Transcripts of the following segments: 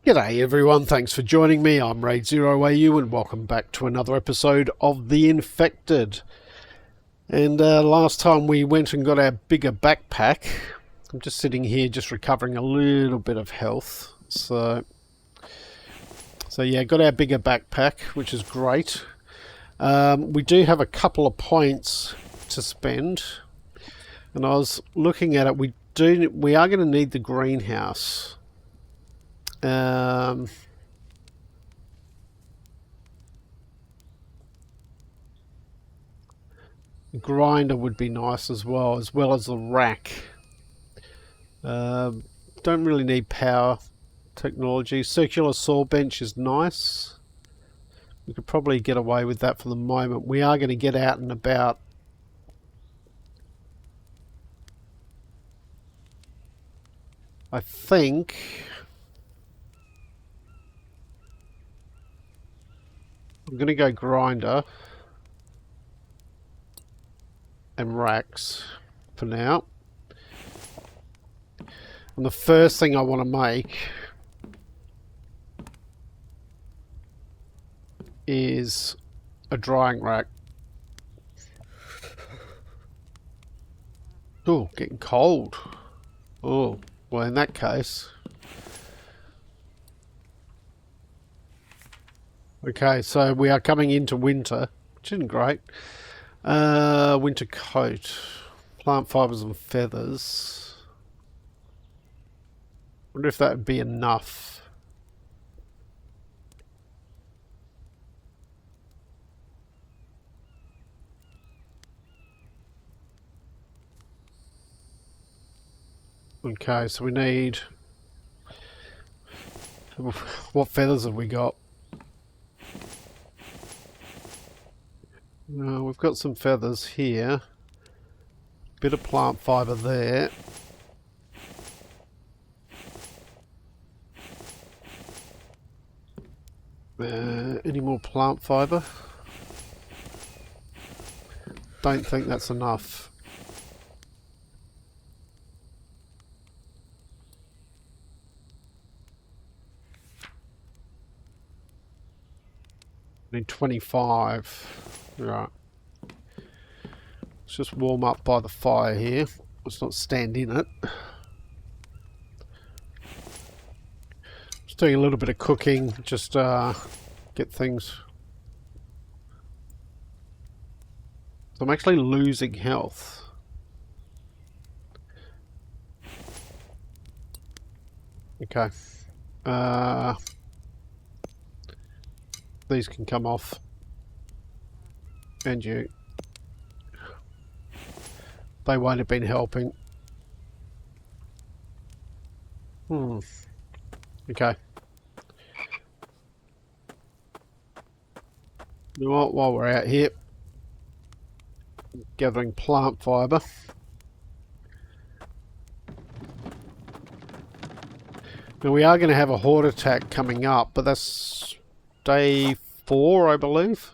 G'day everyone, thanks for joining me. I'm Raidzero AU and welcome back to another episode of The Infected. And last time we went and got our bigger backpack. I'm just sitting here just recovering a little bit of health. So yeah, got our bigger backpack, which is great. We do have a couple of points to spend. And I was looking at it, we are going to need the greenhouse. Grinder would be nice as well as the rack. Don't really need power technology. Circular saw bench is nice. We could probably get away with that for the moment. We are going to get out and about. I think I'm going to go grinder and racks for now. And the first thing I want to make is a drying rack. Oh, getting cold. Oh, well in that case. Okay, so we are coming into winter, which isn't great. Winter coat, plant fibers and feathers. Wonder if that would be enough. Okay, so we need... What feathers have we got? We've got some feathers here. Bit of plant fiber there. Any more plant fiber? Don't think that's enough. Need 25. Right. Let's just warm up by the fire here. Let's not stand in it. Just doing a little bit of cooking, just get things. So I'm actually losing health. Okay. These can come off. And you. They won't have been helping. Okay. You know what, while we're out here gathering plant fiber, now we are going to have a horde attack coming up, but that's day 4, I believe.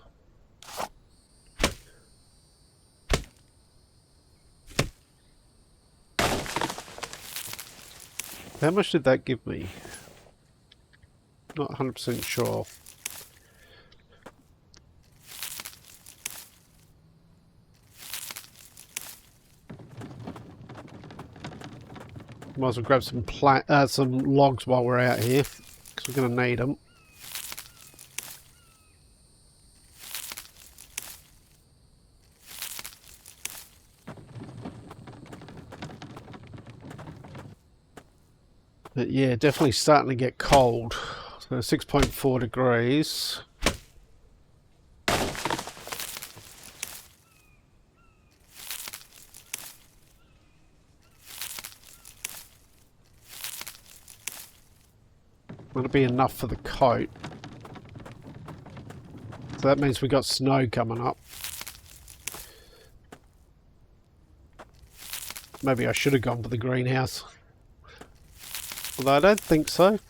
How much did that give me? Not 100% sure. Might as well grab some logs while we're out here, because we're going to need them. But yeah, definitely starting to get cold. So 6.4 degrees. That'll be enough for the coat. So that means we got snow coming up. Maybe I should have gone for the greenhouse. Although I don't think so.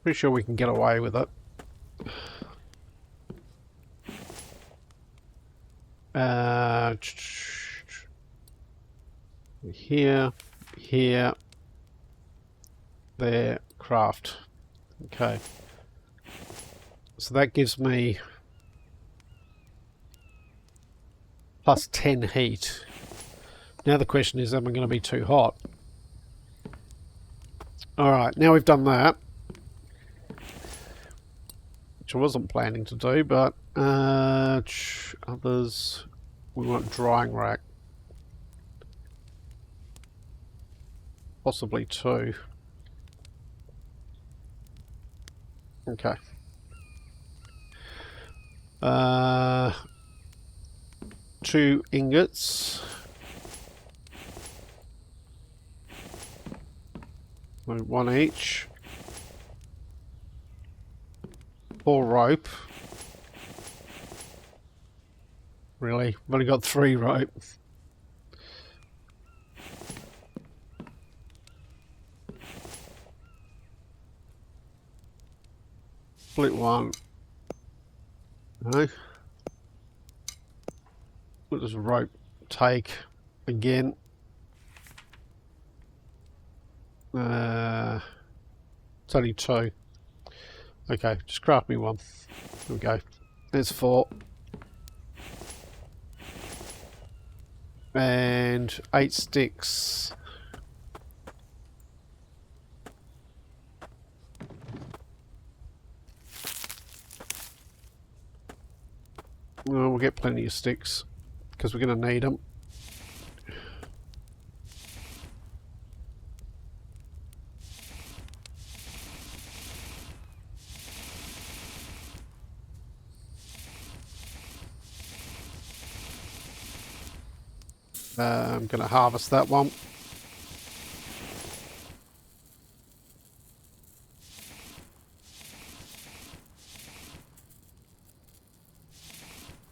Pretty sure we can get away with it. Here, here, there, craft. Okay. So that gives me plus 10 heat. Now the question is, am I going to be too hot? Alright, now we've done that, which I wasn't planning to do, but others, we want drying rack. Possibly 2. Okay. 2 ingots. 1 each. 4 rope. Really? I've only got 3 rope. Split 1. No. What does rope take again? It's only 2. Okay, just craft me 1. There we go. There's 4. And 8 sticks. Well, we'll get plenty of sticks because we're going to need them. I'm going to harvest that one.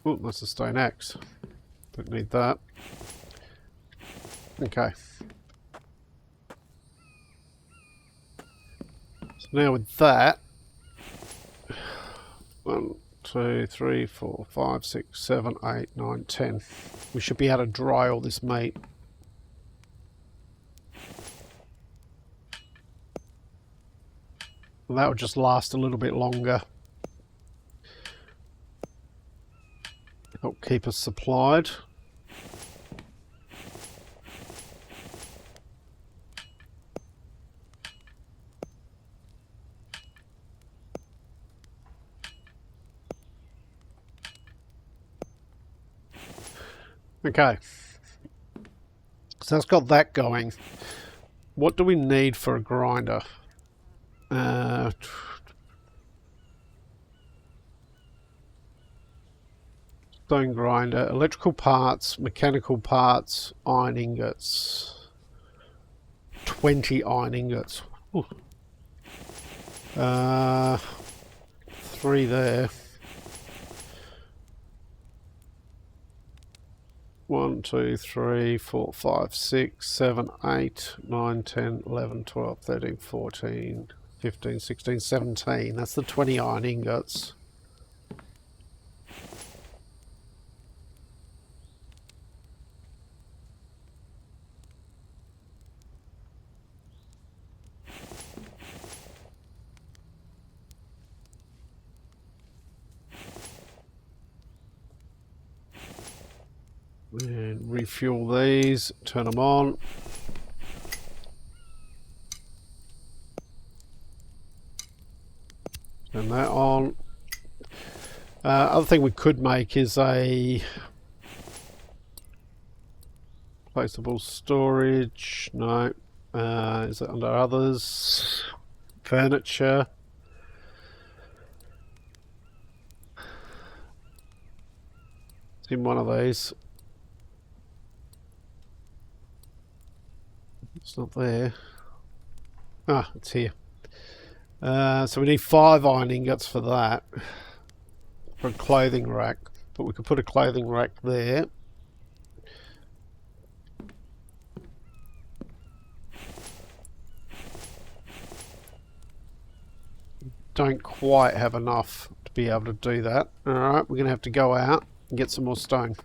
Oh, that's a stone axe. Don't need that. Okay. So now with that, 1, 2, 3, 4, 5, 6, 7, 8, 9, 10. We should be able to dry all this meat. Well, that would just last a little bit longer. Help keep us supplied. Okay, so it's got that going. What do we need for a grinder? Stone grinder, electrical parts, mechanical parts, iron ingots. 20 iron ingots. Ooh. 3 there. 1, 2, 3, 4, 5, 6, 7, 8, 9, 10, 11, 12, 13, 14, 15, 16, 17. That's the 20 iron ingots. And refuel these, turn them on. Turn that on. Other thing we could make is a placeable storage. No. Is it under others? Furniture. It's in one of these. It's not there. Ah, it's here. So we need 5 iron ingots for that. For a clothing rack. But we could put a clothing rack there. Don't quite have enough to be able to do that. Alright, we're going to have to go out and get some more stone.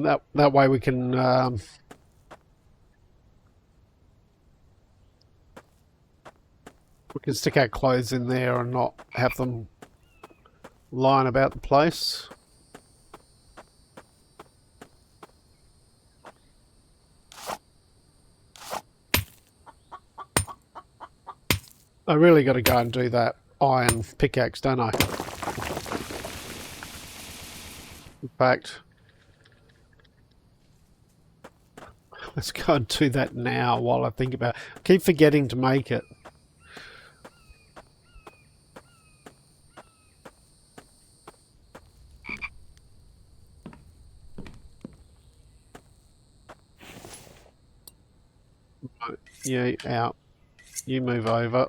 That way we can stick our clothes in there and not have them lying about the place. I really got to go and do that iron pickaxe, don't I? In fact, let's go and do that now while I think about it. I keep forgetting to make it. You out. You move over.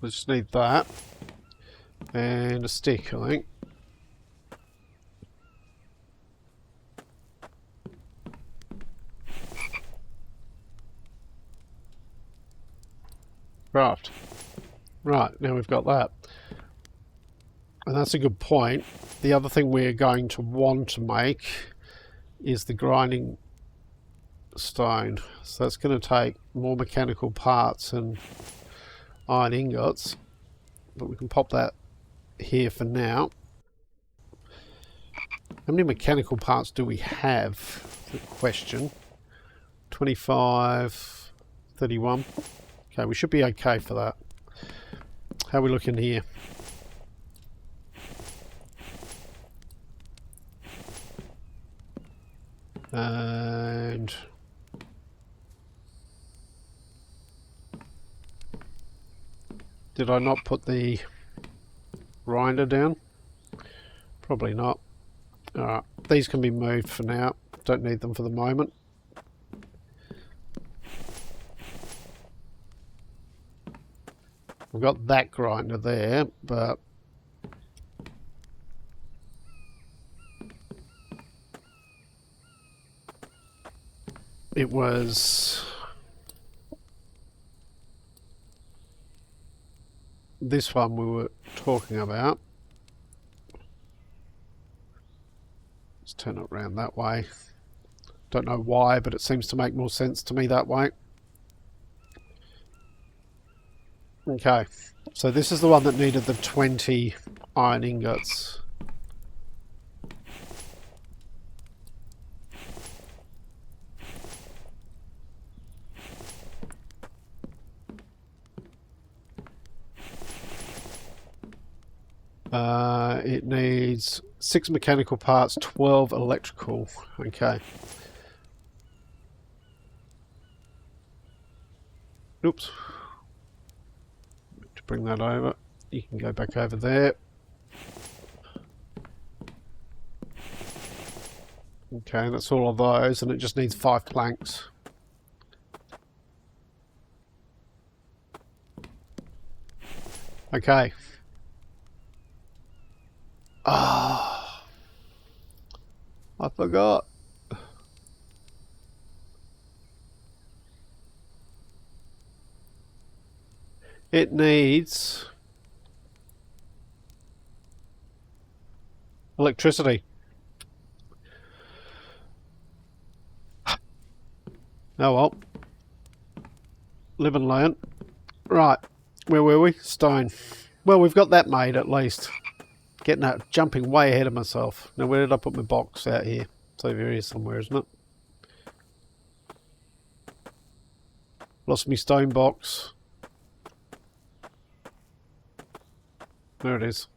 We just need that. And a stick, I think. Craft. Right, now we've got that. And that's a good point. The other thing we're going to want to make is the grinding stone. So that's going to take more mechanical parts and iron ingots. But we can pop that here for now. How many mechanical parts do we have? Good question. 25, 31. Okay, we should be okay for that. How are we looking here? And did I not put the grinder down? Probably not. Alright, these can be moved for now. Don't need them for the moment. We've got that grinder there, but it was this one we were talking about. Let's turn it around that way. Don't know why, but it seems to make more sense to me that way. Okay, so this is the one that needed the 20 iron ingots. It needs 6 mechanical parts, 12 electrical. Okay. Oops. To bring that over, you can go back over there. Okay, that's all of those, and it just needs 5 planks. Okay. Ah, I forgot. It needs electricity. Oh well. Live and learn. Right. Where were we? Stone. Well, we've got that made at least. Getting out, jumping way ahead of myself. Now, where did I put my box out here? It's over here somewhere, isn't it? Lost me stone box. There it is.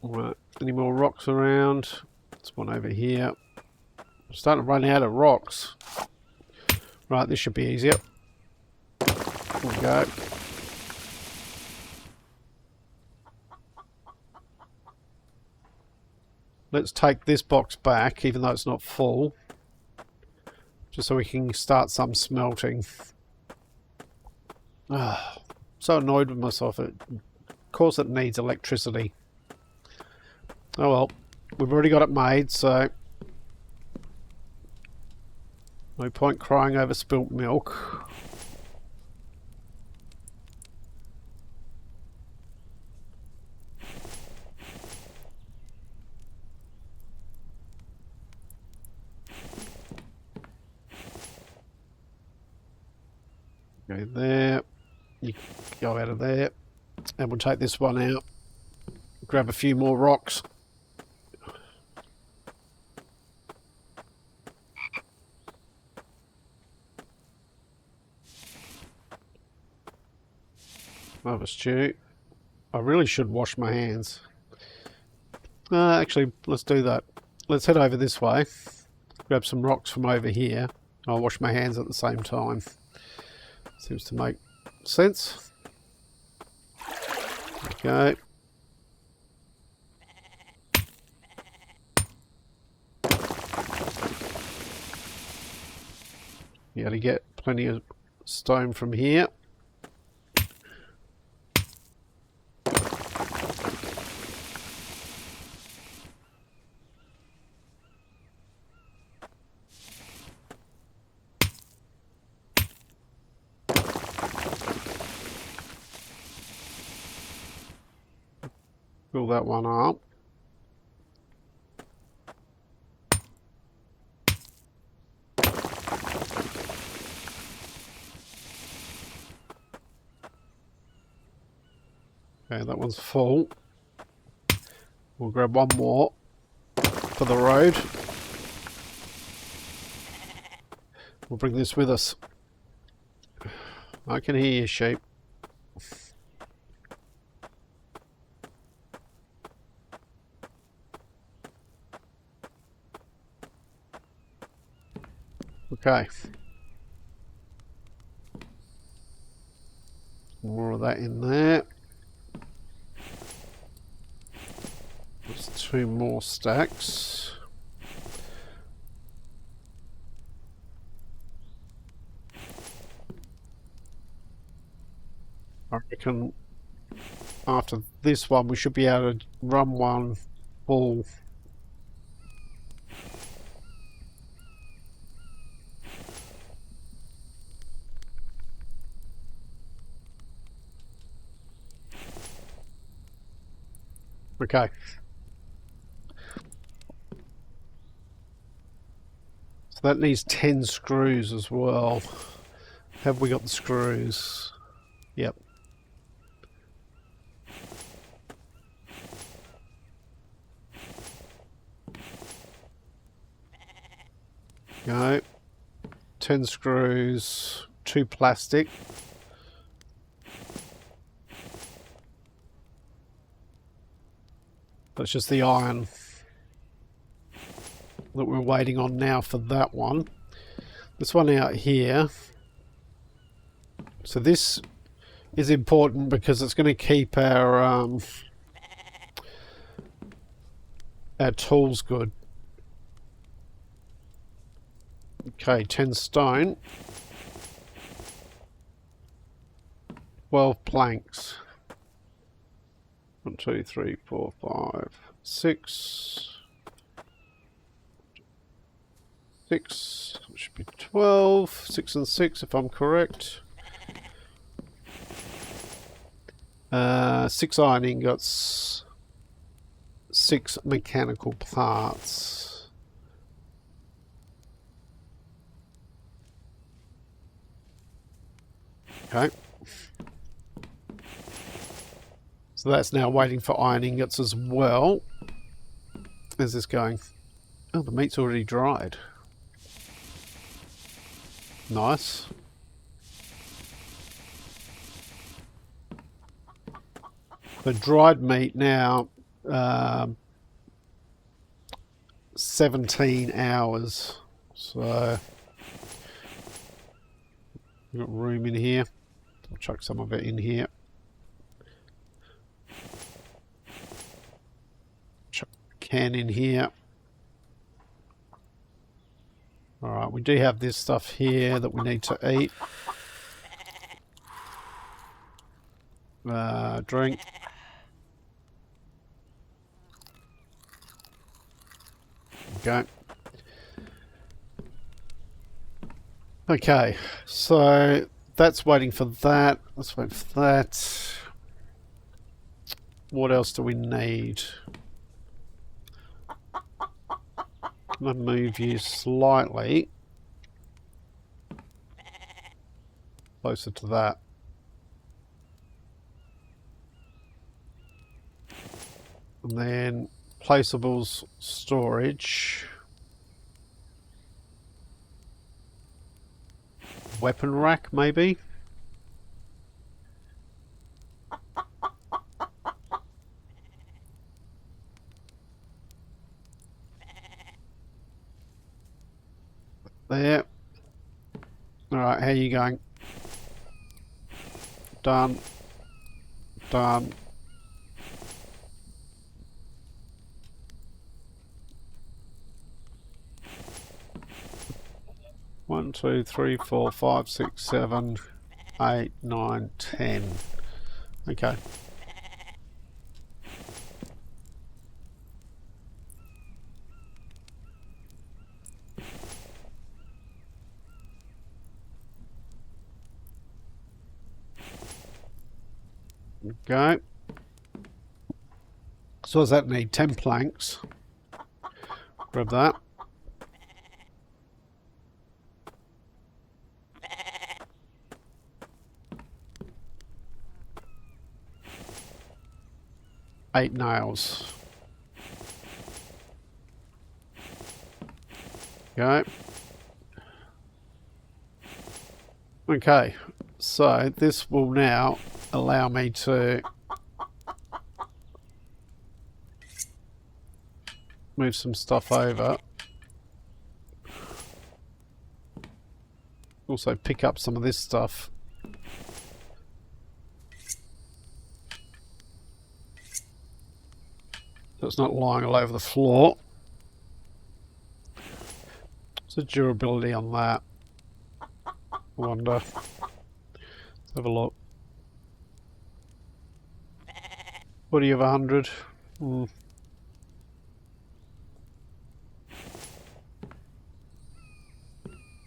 Alright, any more rocks around? There's one over here. I'm starting to run out of rocks. Right, this should be easier. There we go. Let's take this box back, even though it's not full. Just so we can start some smelting. Ah, so annoyed with myself. Of course it needs electricity. Oh well, we've already got it made, so no point crying over spilt milk. Go there. You go out of there. And we'll take this one out. Grab a few more rocks. Have a stew. I really should wash my hands. Actually, let's do that. Let's head over this way. Grab some rocks from over here. I'll wash my hands at the same time. Seems to make sense. Okay. You got to get plenty of stone from here. Fill that one up. Okay, that one's full. We'll grab one more for the road. We'll bring this with us. I can hear you, sheep. Okay. More of that in there. There's 2 more stacks. I reckon after this one we should be able to run one full. Okay. So that needs 10 screws as well. Have we got the screws? Yep. Go. 10 screws, 2 plastic. That's just the iron that we're waiting on now for that one. This one out here. So this is important because it's going to keep our tools good. Okay, 10 stone. 12 planks. 1, 2, 3, 4, 5, 6. 6. It should be 12. 6 and 6 if I'm correct. 6 iron ingots. 6 mechanical parts. Okay. So that's now waiting for iron ingots as well. How's this going? Oh, the meat's already dried. Nice. The dried meat now, 17 hours. So, we've got room in here. I'll chuck some of it in here. Chuck a can in here. Alright, we do have this stuff here that we need to eat. Drink. Okay. Okay, so that's waiting for that. Let's wait for that. What else do we need? I'm going to move you slightly. closer to that. And then placeables, storage, weapon rack maybe. There. Alright, how are you going? Done. Done. One, two, three, 4, 5, 6, 7, 8, 9, 10. Okay. Okay. So does that need 10 planks? Grab that. Eight nails. Okay. Okay, so this will now allow me to move some stuff over. Also pick up some of this stuff. So it's not lying all over the floor. What's the durability on that? I wonder. Let's have a look. What do you have, 100?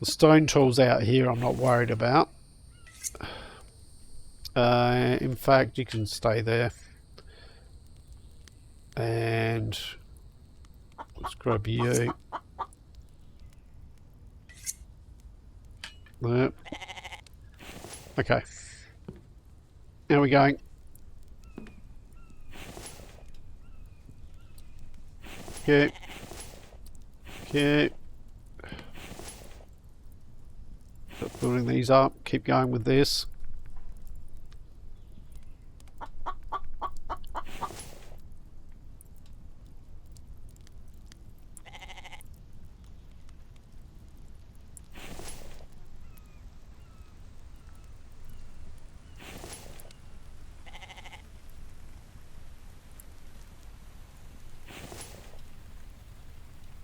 The stone tools out here I'm not worried about. In fact, you can stay there. And let's grab you. There. Okay. How are we going? Okay. Okay. Stop building these up. Keep going with this.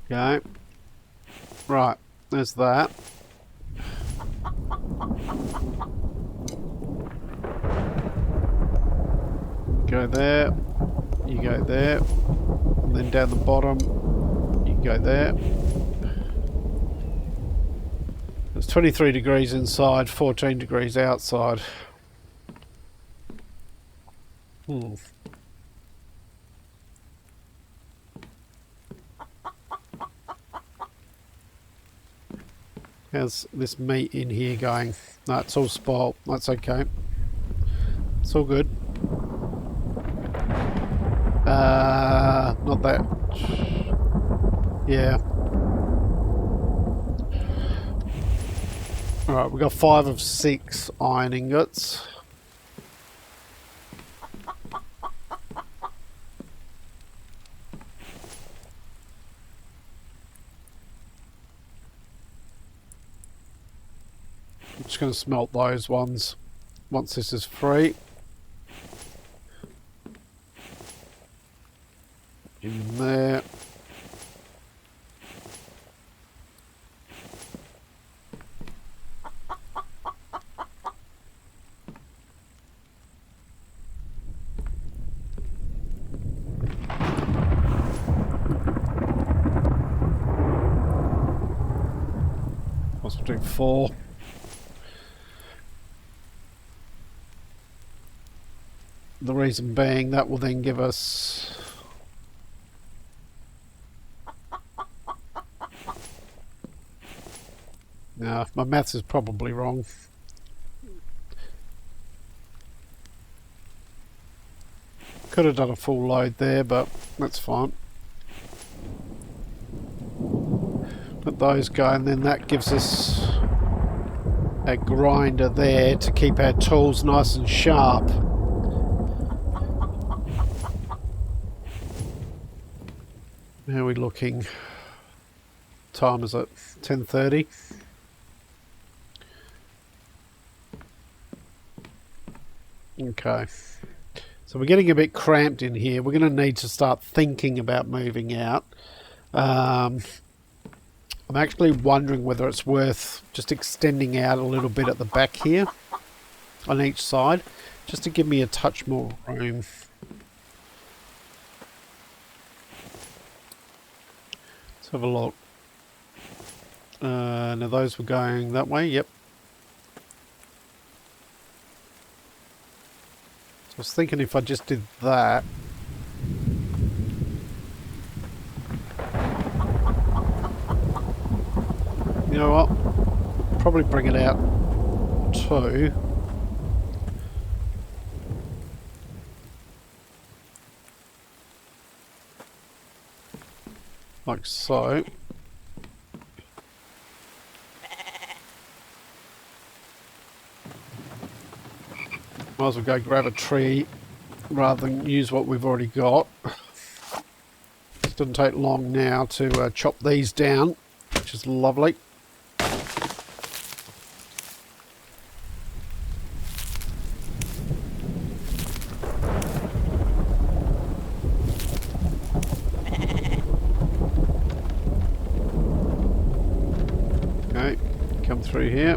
Okay. Right, there's that. Go there, you go there, and then down the bottom, you go there. It's 23 degrees inside, 14 degrees outside. How's this meat in here going? No, it's all spoiled. That's okay. It's all good. Not that. Yeah. Alright, we've got 5 of 6 iron ingots. I'm just going to smelt those ones once this is free. In there. Must do 4. The reason being that will then give us my maths is probably wrong. Could have done a full load there, but that's fine. Let those go, and then that gives us a grinder there to keep our tools nice and sharp. How are we looking? Time is it 10:30? Okay. So we're getting a bit cramped in here. We're going to need to start thinking about moving out. I'm actually wondering whether it's worth just extending out a little bit at the back here on each side, just to give me a touch more room. Let's have a look. Now those were going that way, yep. So I was thinking if I just did that. You know what? Probably bring it out too. Like so. Might as well go grab a tree rather than use what we've already got. It doesn't take long now to chop these down, which is lovely. Okay, come through here.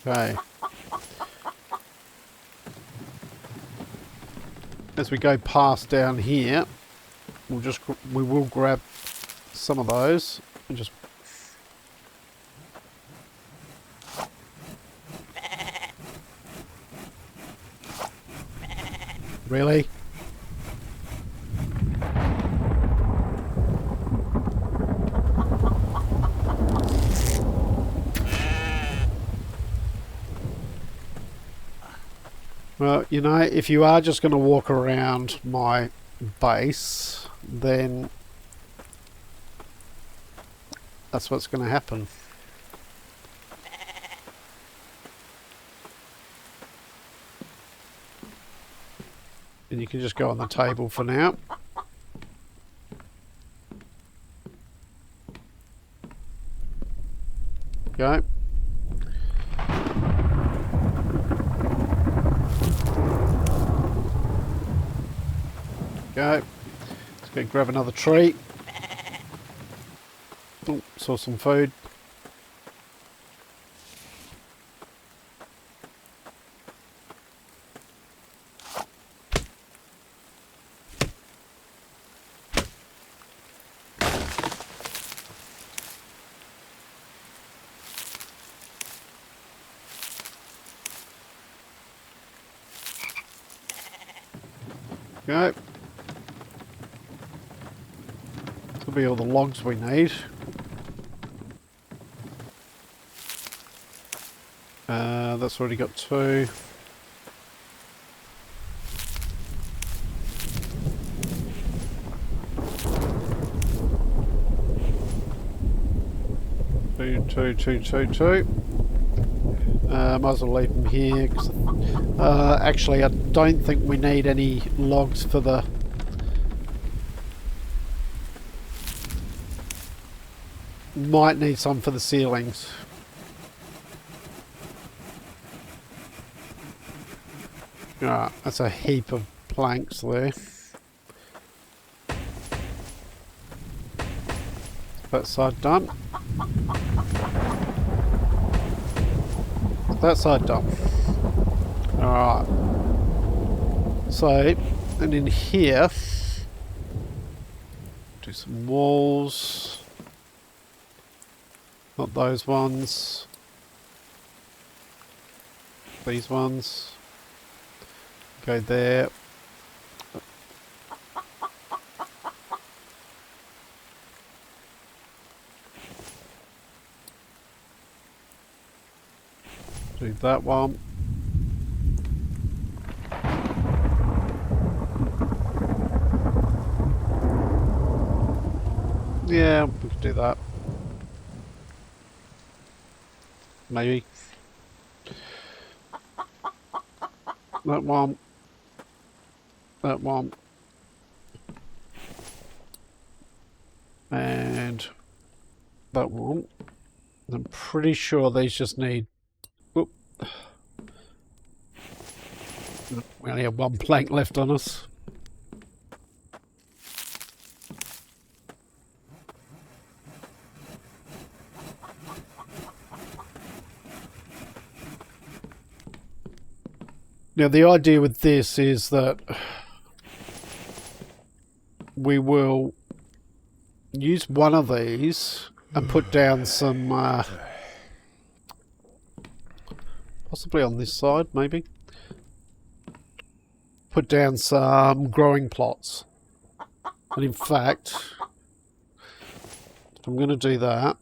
Okay. As we go past down here, we will grab some of those and just really. Well, you know, if you are just going to walk around my base, then that's what's going to happen. And you can just go on the table for now. Okay. Go. Let's go grab another tree. Oh, saw some food. Go. That'll be all the logs we need. That's already got 2. Two. Might as well leave them here. Actually, I don't think we need any logs for the... Might need some for the ceilings. Alright, that's a heap of planks there. That side done. That side done. Alright. So, and in here, do some walls. Not those ones. These ones. Go there. Do that one. Yeah, we could do that. Maybe. That one. That one. And that one. I'm pretty sure these just need... Whoop. We only have one plank left on us. Now the idea with this is that we will use one of these and put down some, possibly on this side maybe, put down some growing plots. And in fact, I'm going to do that.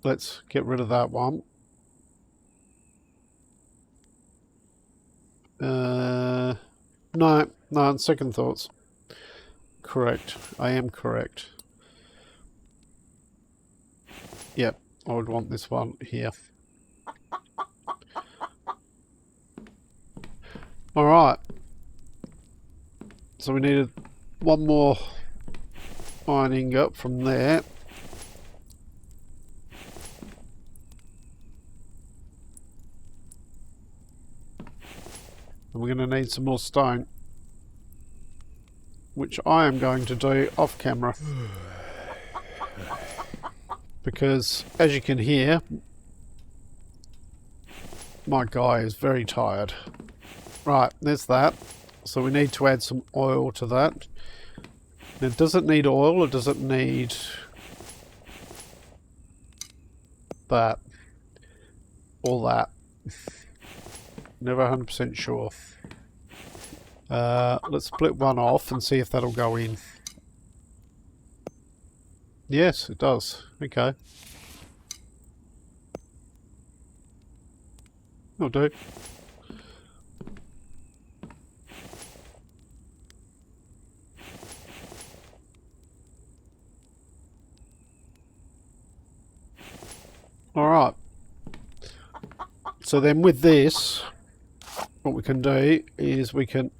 Let's get rid of that one. No, on second thoughts. Correct. I am correct. Yep, I would want this one here. Alright. So we needed one more iron ingot from there. And we're going to need some more stone, which I am going to do off camera. Because, as you can hear, my guy is very tired. Right, there's that. So we need to add some oil to that. Now, does it need oil or does it need that? Or that? Never 100% sure. Let's split one off and see if that'll go in. Yes, it does. Okay. That'll do. Alright. So then with this, what we can do is we can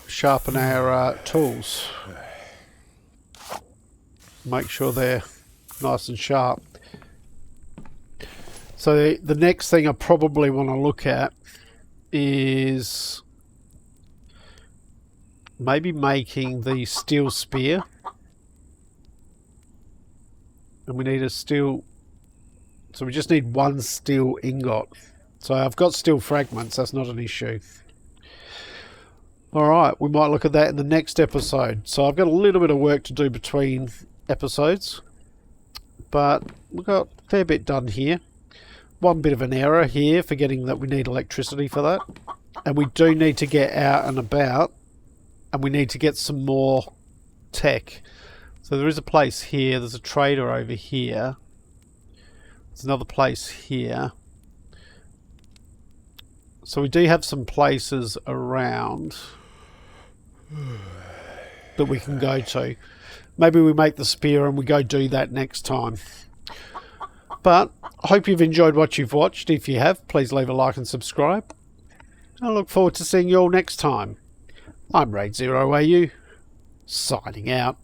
sharpen our tools. Make sure they're nice and sharp. So the next thing I probably want to look at is maybe making the steel spear. And we need a steel... So we just need one steel ingot. So I've got steel fragments, that's not an issue. Alright, we might look at that in the next episode. So I've got a little bit of work to do between episodes. But we've got a fair bit done here. One bit of an error here, forgetting that we need electricity for that. And we do need to get out and about. And we need to get some more tech. So there is a place here, there's a trader over here. There's another place here. So we do have some places around that we can go to. Maybe we make the spear and we go do that next time. But I hope you've enjoyed what you've watched. If you have, please leave a like and subscribe. I look forward to seeing you all next time. I'm Raidzero AU, signing out.